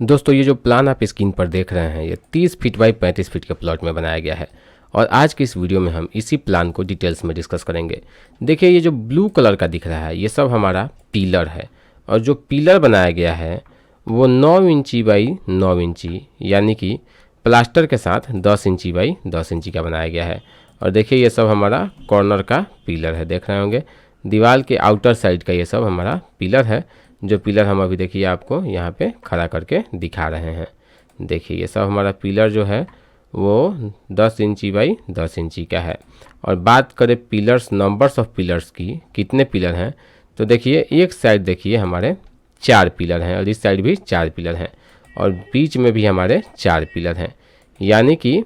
दोस्तों ये जो प्लान आप स्क्रीन पर देख रहे हैं ये 30 फीट बाई 35 फीट के प्लॉट में बनाया गया है और आज की इस वीडियो में हम इसी प्लान को डिटेल्स में डिस्कस करेंगे। देखिए ये जो ब्लू कलर का दिख रहा है ये सब हमारा पिलर है और जो पिलर बनाया गया है वो 9 इंची बाई 9 इंची यानी कि प्लास्टर के साथ 10 इंची बाई 10 इंची का बनाया गया है। और देखिए ये सब हमारा कॉर्नर का पिलर है, देख रहे होंगे दीवार के आउटर साइड का ये सब हमारा पिलर है। जो पिलर हम अभी देखिए आपको यहाँ पे खड़ा करके दिखा रहे हैं। देखिए ये सब हमारा पिलर जो है वो 10 इंची बाई 10 इंची का है। और बात करें पिलर्स, नंबर्स ऑफ पिलर्स की, कितने पिलर हैं, तो देखिए एक साइड देखिए हमारे 4 पिलर हैं और इस साइड भी 4 पिलर हैं और बीच में भी हमारे 4 पिलर हैं, यानी कि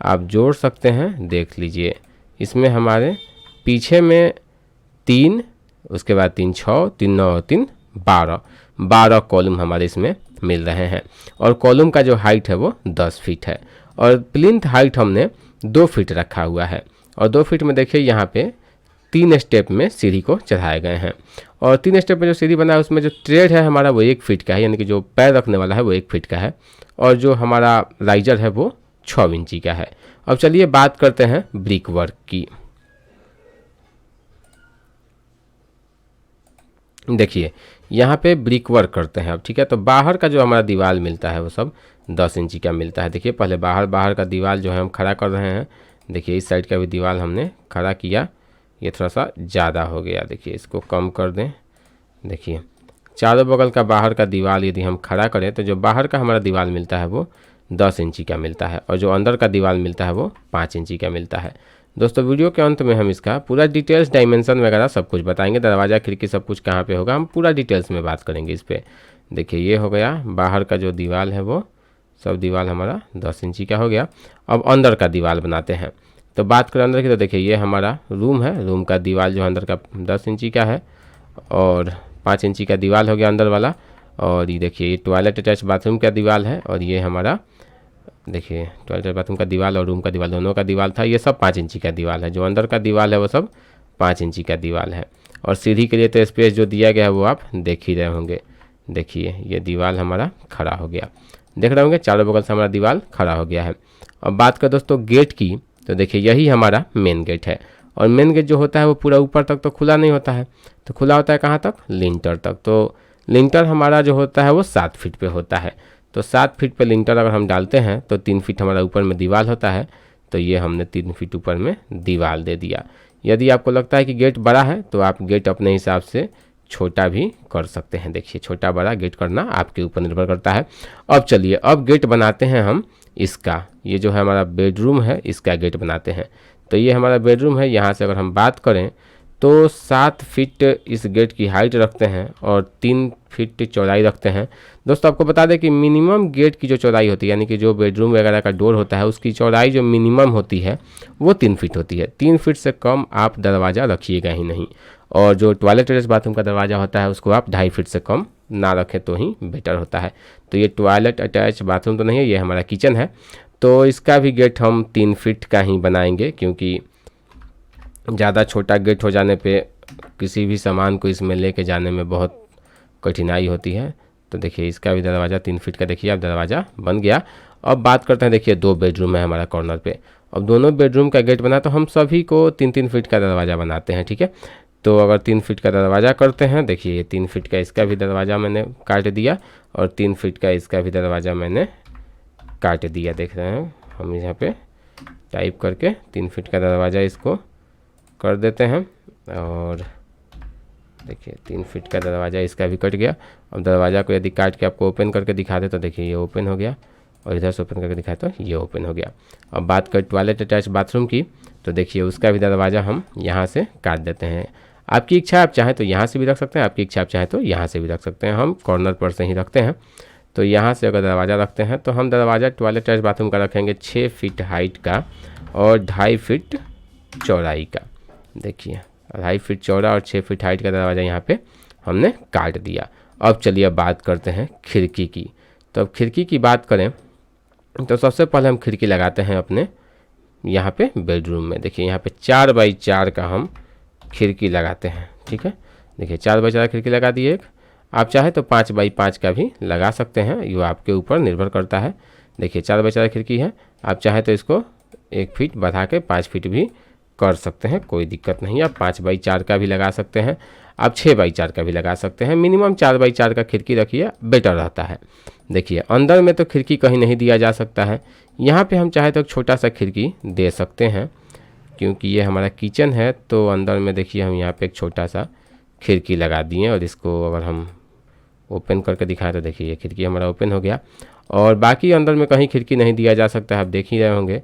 आप जोड़ सकते हैं। देख लीजिए इसमें हमारे पीछे में 3, उसके बाद 3 6, 3 9, 3 12 कॉलम हमारे इसमें मिल रहे हैं। और कॉलम का जो हाइट है वो 10 फीट है और प्लिंथ हाइट हमने 2 फीट रखा हुआ है। और 2 फीट में देखिए यहाँ पे 3 स्टेप में सीढ़ी को चढ़ाए गए हैं और 3 स्टेप में जो सीढ़ी बना है उसमें जो ट्रेड है हमारा वो 1 फीट का है, यानी कि जो पैर रखने वाला है वो 1 फीट का है और जो हमारा राइजर है वो 6 इंची का है। अब चलिए बात करते हैं ब्रिक वर्क की। देखिए यहाँ पे ब्रिक वर्क करते हैं अब, ठीक है। तो बाहर का जो हमारा दीवार मिलता है वो सब 10 इंची का मिलता है। देखिए पहले बाहर का दीवार जो है हम खड़ा कर रहे हैं। देखिए इस साइड का भी दीवार हमने खड़ा किया, ये थोड़ा सा ज़्यादा हो गया, देखिए इसको कम कर दें। देखिए चारों बगल का बाहर का दीवार यदि हम खड़ा करें तो जो बाहर का हमारा दीवार मिलता है वो 10 इंची का मिलता है और जो अंदर का दीवार मिलता है वो 5 इंची का मिलता है। दोस्तों वीडियो के अंत में हम इसका पूरा डिटेल्स, डायमेंशन वगैरह सब कुछ बताएंगे, दरवाज़ा खिड़की सब कुछ कहाँ पे होगा हम पूरा डिटेल्स में बात करेंगे इस पर। देखिए ये हो गया बाहर का जो दीवार है वो सब दीवार हमारा 10 इंची का हो गया। अब अंदर का दीवार बनाते हैं। तो बात करें अंदर की तो देखिए ये हमारा रूम है, रूम का दीवार जो अंदर का 10 इंची का है और 5 इंची का दीवार हो गया अंदर वाला। और ये देखिए ये टॉयलेट अटैच बाथरूम का दीवार है और ये हमारा देखिए टॉयलेट बाथरूम का दीवार और रूम का दीवार दोनों का दीवार था, ये सब 5 इंची का दीवार है। जो अंदर का दीवार है वो सब 5 इंची का दीवार है। और सीढ़ी के लिए तो स्पेस जो दिया गया है वो आप देख ही रहे होंगे। देखिए ये दीवार हमारा खड़ा हो गया, देख रहे होंगे चारों बगल से हमारा दीवार खड़ा हो गया है। अब बात करें दोस्तों गेट की, तो देखिए यही हमारा मेन गेट है और मेन गेट जो होता है वो पूरा ऊपर तक तो खुला नहीं होता है, तो खुला होता है कहाँ तक, लिंटर तक। तो लिंटर हमारा जो होता है वो 7 फीट पे होता है। तो 7 फीट पे लिंटर अगर हम डालते हैं तो 3 फीट हमारा ऊपर में दीवार होता है, तो ये हमने 3 फीट ऊपर में दीवार दे दिया। यदि आपको लगता है कि गेट बड़ा है तो आप गेट अपने हिसाब से छोटा भी कर सकते हैं। देखिए छोटा बड़ा गेट करना आपके ऊपर निर्भर करता है। अब चलिए अब गेट बनाते हैं हम इसका, ये जो है हमारा बेडरूम है इसका गेट बनाते हैं। तो ये हमारा बेडरूम है, यहाँ से अगर हम बात करें तो 7 फीट इस गेट की हाइट रखते हैं और 3 फीट चौड़ाई रखते हैं। दोस्तों आपको बता दें कि मिनिमम गेट की जो चौड़ाई होती है, यानी कि जो बेडरूम वगैरह का डोर होता है उसकी चौड़ाई जो मिनिमम होती है वो 3 फीट होती है। 3 फीट से कम आप दरवाज़ा रखिएगा ही नहीं। और जो टॉयलेट अटैच बाथरूम का दरवाज़ा होता है उसको आप 2.5 फीट से कम ना रखें तो ही बेटर होता है। तो ये टॉयलेट अटैच बाथरूम तो नहीं है, ये हमारा किचन है, तो इसका भी गेट हम 3 फीट का ही बनाएंगे, क्योंकि ज़्यादा छोटा गेट हो जाने पे किसी भी सामान को इसमें लेके जाने में बहुत कठिनाई होती है। तो देखिए इसका भी दरवाज़ा 3 फीट का देखिए अब दरवाज़ा बन गया। अब बात करते हैं, देखिए 2 बेडरूम है हमारा कॉर्नर पे। अब दोनों बेडरूम का गेट बना तो हम सभी को 3-3 फीट का दरवाज़ा बनाते हैं, ठीक है। तो अगर 3 फीट का दरवाज़ा करते हैं, देखिए ये 3 फीट का इसका भी दरवाज़ा मैंने काट दिया और 3 फीट का इसका भी दरवाज़ा मैंने काट दिया। देख रहे हैं हम यहाँ पे टाइप करके 3 फीट का दरवाज़ा इसको कर देते हैं और देखिए 3 फीट का दरवाज़ा इसका भी कट गया। अब दरवाज़ा को यदि काट के आपको ओपन करके दिखा दे तो देखिए ये ओपन हो गया और इधर से ओपन करके दिखाए तो ये ओपन हो गया। अब बात करें टॉयलेट अटैच बाथरूम की, तो देखिए उसका भी दरवाज़ा हम यहाँ से काट देते हैं। आपकी इच्छा आप चाहें तो यहाँ से भी रख सकते हैं, आपकी इच्छा आप चाहें तो यहाँ से भी रख सकते हैं, हम कॉर्नर पर से ही रखते हैं। तो यहाँ से अगर दरवाज़ा रखते हैं तो हम दरवाज़ा टॉयलेट अटैच बाथरूम का रखेंगे 6 फीट हाइट का और 2.5 फीट चौड़ाई का। देखिए 2.5 फीट चौड़ा और 6 फीट हाइट का दरवाज़ा यहाँ पे हमने काट दिया। अब चलिए बात करते हैं खिड़की की। तो अब खिड़की की बात करें तो सबसे पहले हम खिड़की लगाते हैं अपने यहाँ पे बेडरूम में। देखिए यहाँ पे 4 बाई 4 का हम खिड़की लगाते हैं, ठीक है। देखिए 4 बाई 4 खिड़की लगा दिए एक। आप चाहे तो 5x5 का भी लगा सकते हैं, ये आपके ऊपर निर्भर करता है। देखिए 4x4 खिड़की है, आप चाहे तो इसको 1 फीट बढ़ा के 5 फीट भी कर सकते हैं, कोई दिक्कत नहीं है। आप 5x4 का भी लगा सकते हैं, आप 6x4 का भी लगा सकते हैं। मिनिमम 4x4 का खिड़की रखिए, बेटर रहता है। देखिए अंदर में तो खिड़की कहीं नहीं दिया जा सकता है, यहाँ पे हम चाहे तो एक छोटा सा खिड़की दे सकते हैं, क्योंकि ये हमारा किचन है। तो अंदर में देखिए हम यहाँ पे एक छोटा सा खिड़की लगा दिए, और इसको अगर हम ओपन करके दिखाएं तो देखिए ये खिड़की हमारा ओपन हो गया। और बाकी अंदर में कहीं खिड़की नहीं दिया जा सकता है, आप देख ही रहे होंगे।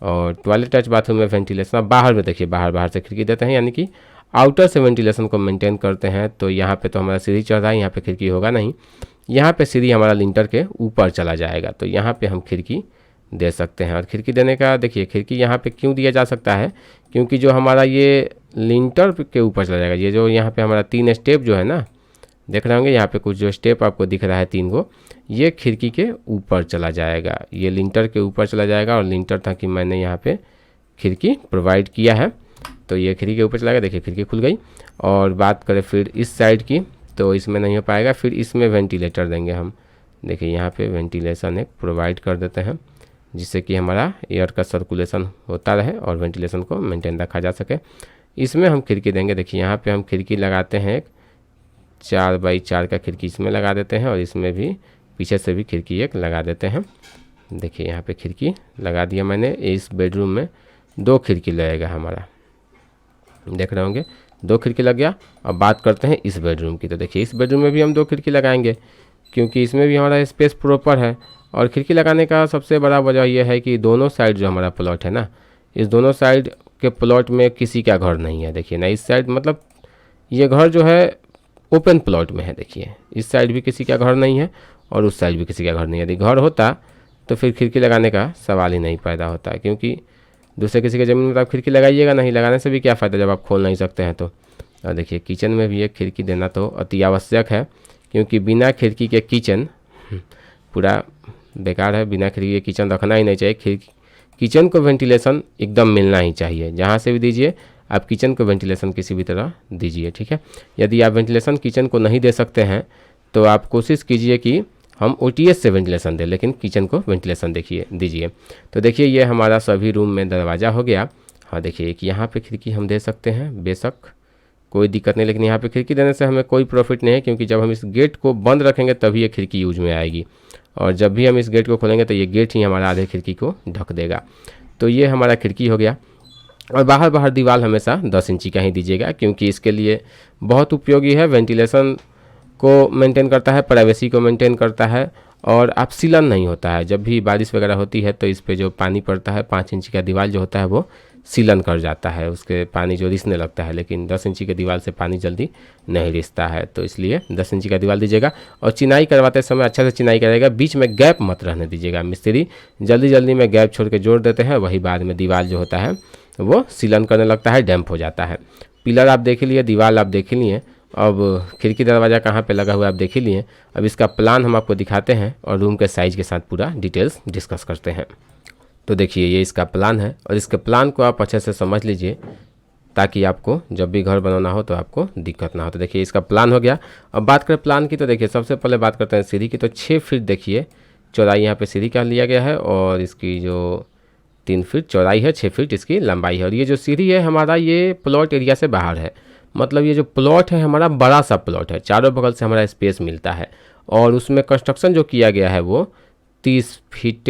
और टॉयलेट टच बाथरूम में वेंटिलेशन, अब बाहर में देखिए बाहर से खिड़की देते हैं, यानी कि आउटर से वेंटिलेशन को मेंटेन करते हैं। तो यहाँ पे तो हमारा सीढ़ी चढ़ रहा है, यहाँ पे खिड़की होगा नहीं, यहाँ पे सीढ़ी हमारा लिंटर के ऊपर चला जाएगा, तो यहाँ पे हम खिड़की दे सकते हैं। और खिड़की देने का देखिए खिड़की यहाँ पे क्यों दिया जा सकता है, क्योंकि जो हमारा ये लिंटर के ऊपर चला जाएगा, ये जो यहाँ पे हमारा 3 स्टेप जो है ना, देख रहे होंगे यहाँ पे कुछ जो स्टेप आपको दिख रहा है 3 गो, ये खिड़की के ऊपर चला जाएगा, ये लिंटर के ऊपर चला जाएगा। और लिंटर था कि मैंने यहाँ पे खिड़की प्रोवाइड किया है, तो ये खिड़की के ऊपर चला गया। देखिए खिड़की खुल गई। और बात करें फिर इस साइड की, तो इसमें नहीं हो पाएगा, फिर इसमें वेंटिलेटर देंगे हम। देखिए यहाँ पे वेंटिलेशन एक प्रोवाइड कर देते हैं, जिससे कि हमारा एयर का सर्कुलेशन होता रहे और वेंटिलेशन को मेंटेन रखा जा सके। इसमें हम खिड़की देंगे। देखिए यहाँ पे हम खिड़की लगाते हैं, एक 4x4 का खिड़की इसमें लगा देते हैं, और इसमें भी पीछे से भी खिड़की एक लगा देते हैं। देखिए यहाँ पे खिड़की लगा दिया मैंने। इस बेडरूम में 2 खिड़की लगेगा हमारा, देख रहे होंगे 2 खिड़की लग गया। अब बात करते हैं इस बेडरूम की, तो देखिए इस बेडरूम में भी हम 2 खिड़की लगाएंगे, क्योंकि इसमें भी हमारा स्पेस प्रॉपर है। और खिड़की लगाने का सबसे बड़ा वजह यह है कि दोनों साइड जो हमारा प्लॉट है ना, इस दोनों साइड के प्लॉट में किसी का घर नहीं है। देखिए ना, इस साइड मतलब ये घर जो है ओपन प्लॉट में है। देखिए इस साइड भी किसी का घर नहीं है और उस साइड भी किसी का घर नहीं है। यदि घर होता तो फिर खिड़की लगाने का सवाल ही नहीं पैदा होता, क्योंकि दूसरे किसी के ज़मीन में तो आप खिड़की लगाइएगा नहीं, लगाने से भी क्या फ़ायदा जब आप खोल नहीं सकते हैं तो। और देखिए किचन में भी एक खिड़की देना तो अति आवश्यक है, क्योंकि बिना खिड़की के किचन पूरा बेकार है। बिना खिड़की के किचन रखना ही नहीं चाहिए। किचन को वेंटिलेशन एकदम मिलना ही चाहिए, जहाँ से भी दीजिए आप किचन को वेंटिलेशन किसी भी तरह दीजिए, ठीक है। यदि आप वेंटिलेशन किचन को नहीं दे सकते हैं तो आप कोशिश कीजिए कि हम OTS से वेंटिलेशन दें, लेकिन किचन को वेंटिलेशन दीजिए। तो देखिए ये हमारा सभी रूम में दरवाज़ा हो गया। हाँ देखिए एक यहाँ पे खिड़की हम दे सकते हैं, बेशक कोई दिक्कत नहीं, लेकिन यहाँ पे खिड़की देने से हमें कोई प्रॉफिट नहीं है, क्योंकि जब हम इस गेट को बंद रखेंगे तभी ये खिड़की यूज में आएगी, और जब भी हम इस गेट को खोलेंगे तो ये गेट ही हमारा आधे खिड़की को ढक देगा। तो ये हमारा खिड़की हो गया। और बाहर दीवार हमेशा 10 इंची का ही दीजिएगा, क्योंकि इसके लिए बहुत उपयोगी है। वेंटिलेशन को मेंटेन करता है, प्राइवेसी को मेंटेन करता है, और आप सीलन नहीं होता है। जब भी बारिश वगैरह होती है तो इस पे जो पानी पड़ता है 5 इंची का दीवार जो होता है वो सीलन कर जाता है, उसके पानी जो रिसने लगता है, लेकिन 10 इंची के दीवार से पानी जल्दी नहीं रिसता है। तो इसलिए 10 इंची का दीवार दीजिएगा। और चिनाई करवाते समय अच्छा से चिनाई करेगा, बीच में गैप मत रहने दीजिएगा। मिस्त्री जल्दी में गैप छोड़ के जोड़ देते हैं, वही बाद में दीवार जो होता है वो सीलन करने लगता है, डैम्प हो जाता है। पिलर आप देख लिए, दीवार आप देख लिए, अब खिड़की दरवाज़ा कहाँ पे लगा हुआ है आप देख ही लिए। अब इसका प्लान हम आपको दिखाते हैं और रूम के साइज़ के साथ पूरा डिटेल्स डिस्कस करते हैं। तो देखिए ये इसका प्लान है, और इसके प्लान को आप अच्छे से समझ लीजिए, ताकि आपको जब भी घर बनाना हो तो आपको दिक्कत ना हो। तो देखिए इसका प्लान हो गया। अब बात करें प्लान की, तो देखिए सबसे पहले बात करते हैं सीढ़ी की। तो 6 फीट देखिए चौड़ाई यहाँ पे सीढ़ी का लिया गया है, और इसकी जो 3 फीट चौड़ाई है, 6 फीट इसकी लंबाई है। और ये जो सीढ़ी है हमारा ये प्लॉट एरिया से बाहर है, मतलब ये जो प्लॉट है हमारा बड़ा सा प्लॉट है, चारों बगल से हमारा स्पेस मिलता है। और उसमें कंस्ट्रक्शन जो किया गया है वो 30 फीट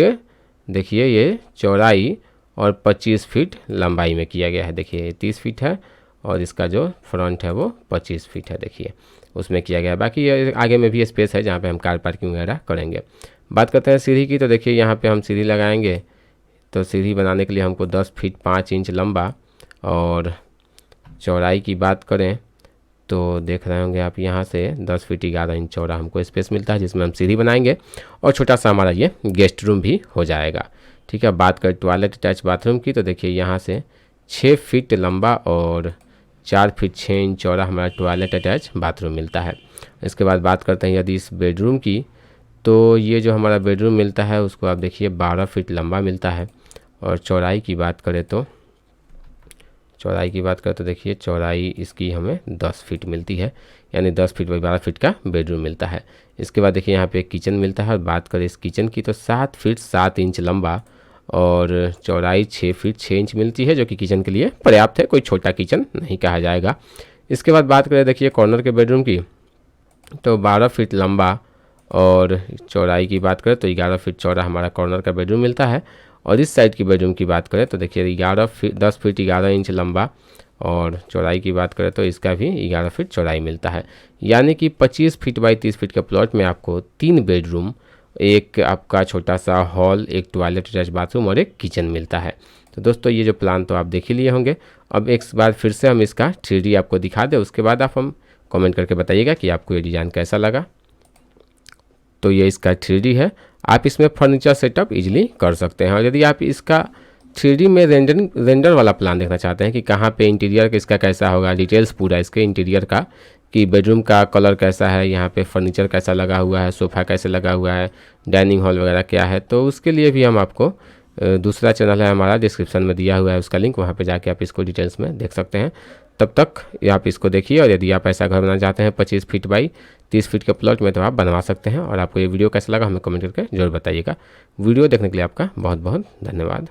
देखिए ये चौड़ाई और 25 फीट लंबाई में किया गया है। देखिए 30 फीट है और इसका जो फ्रंट है वो 25 फीट है, देखिए उसमें किया गया है। बाकी ये आगे में भी स्पेस है जहाँ पे हम कार पार्किंग वगैरह करेंगे। बात करते हैं सीढ़ी की, तो देखिए यहाँ पे हम सीढ़ी लगाएंगे। तो सीढ़ी बनाने के लिए हमको 10 फीट 5 इंच लंबा, और चौड़ाई की बात करें तो देख रहे होंगे आप यहाँ से 10 फीट 11 इंच चौड़ा हमको स्पेस मिलता है, जिसमें हम सीढ़ी बनाएंगे। और छोटा सा हमारा ये गेस्ट रूम भी हो जाएगा, ठीक है। बात करें टॉयलेट अटैच बाथरूम की, तो देखिए यहाँ से 6 फीट लंबा और 4 फीट 6 इंच चौड़ा हमारा टॉयलेट अटैच बाथरूम मिलता है। इसके बाद बात करते हैं यदि इस बेडरूम की, तो ये जो हमारा बेडरूम मिलता है उसको आप देखिए 12 फीट लंबा मिलता है। और चौड़ाई की बात करें तो चौड़ाई की बात करें तो देखिए चौड़ाई इसकी हमें 10 फीट मिलती है, यानी 10 फीट बाई 12 फीट का बेडरूम मिलता है। इसके बाद देखिए यहाँ पे एक किचन मिलता है, और बात करें इस किचन की तो 7 फीट 7 इंच लंबा और चौड़ाई 6 फीट 6 इंच मिलती है, जो कि किचन के लिए पर्याप्त है, कोई छोटा किचन नहीं कहा जाएगा। इसके बाद बात करें देखिए कॉर्नर के बेडरूम की, तो 12 फीट लंबा और चौड़ाई की बात करें तो 11 फीट चौड़ा हमारा कॉर्नर का बेडरूम मिलता है। और इस साइड की बेडरूम की बात करें तो देखिए 10 फीट 11 इंच लंबा और चौड़ाई की बात करें तो इसका भी 11 फीट चौड़ाई मिलता है, यानी कि 25 फीट बाई 30 फीट के प्लॉट में आपको 3 बेडरूम, एक आपका छोटा सा हॉल, एक टॉयलेट अटैच बाथरूम और एक किचन मिलता है। तो दोस्तों ये जो प्लान तो आप देख ही लिए होंगे। अब एक बार फिर से हम इसका 3D आपको दिखा दें, उसके बाद आप हम कमेंट करके बताइएगा कि आपको ये डिज़ाइन कैसा लगा। तो ये इसका 3D है, आप इसमें फर्नीचर सेटअप इजीली कर सकते हैं। और यदि आप इसका 3D में रेंडर वाला प्लान देखना चाहते हैं कि कहाँ पे इंटीरियर का इसका कैसा होगा, डिटेल्स पूरा इसके इंटीरियर का, कि बेडरूम का कलर कैसा है, यहाँ पे फर्नीचर कैसा लगा हुआ है, सोफ़ा कैसे लगा हुआ है, डाइनिंग हॉल वगैरह क्या है, तो उसके लिए भी हम आपको दूसरा चैनल है हमारा, डिस्क्रिप्शन में दिया हुआ है उसका लिंक, वहाँ पे जाके आप इसको डिटेल्स में देख सकते हैं। तब तक आप इसको देखिए, और यदि आप ऐसा घर बनाना चाहते हैं 25 फीट बाई 30 फीट के प्लॉट में, तो आप बनवा सकते हैं। और आपको ये वीडियो कैसा लगा हमें कमेंट करके जरूर बताइएगा। वीडियो देखने के लिए आपका बहुत बहुत धन्यवाद।